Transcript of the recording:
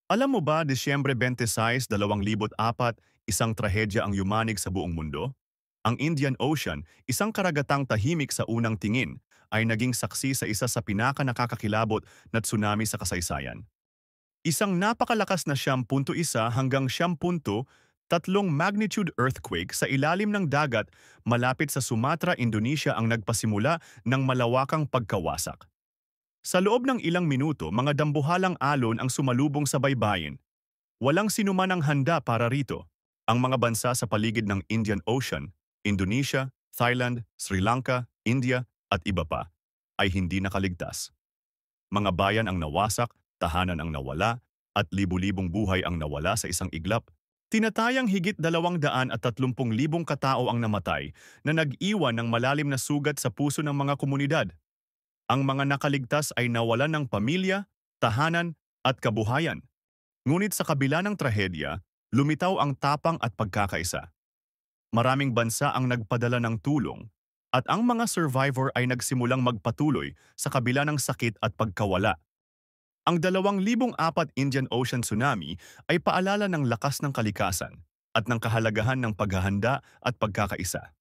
Alam mo ba, Disyembre 26, 2004, isang trahedya ang yumanig sa buong mundo? Ang Indian Ocean, isang karagatang tahimik sa unang tingin, ay naging saksi sa isa sa pinaka-nakakakilabot na tsunami sa kasaysayan. Isang napakalakas na 7.1 hanggang 7.3 magnitude earthquake sa ilalim ng dagat malapit sa Sumatra, Indonesia ang nagpasimula ng malawakang pagkawasak. Sa loob ng ilang minuto, mga dambuhalang alon ang sumalubong sa baybayin. Walang sinuman ang handa para rito. Ang mga bansa sa paligid ng Indian Ocean, Indonesia, Thailand, Sri Lanka, India at iba pa ay hindi nakaligtas. Mga bayan ang nawasak, tahanan ang nawala, at libu-libong buhay ang nawala sa isang iglap. Tinatayang higit 230,000 katao ang namatay na nag-iwan ng malalim na sugat sa puso ng mga komunidad. Ang mga nakaligtas ay nawalan ng pamilya, tahanan at kabuhayan. Ngunit sa kabila ng trahedya, lumitaw ang tapang at pagkakaisa. Maraming bansa ang nagpadala ng tulong at ang mga survivor ay nagsimulang magpatuloy sa kabila ng sakit at pagkawala. Ang 2004 Indian Ocean Tsunami ay paalala ng lakas ng kalikasan at ng kahalagahan ng paghahanda at pagkakaisa.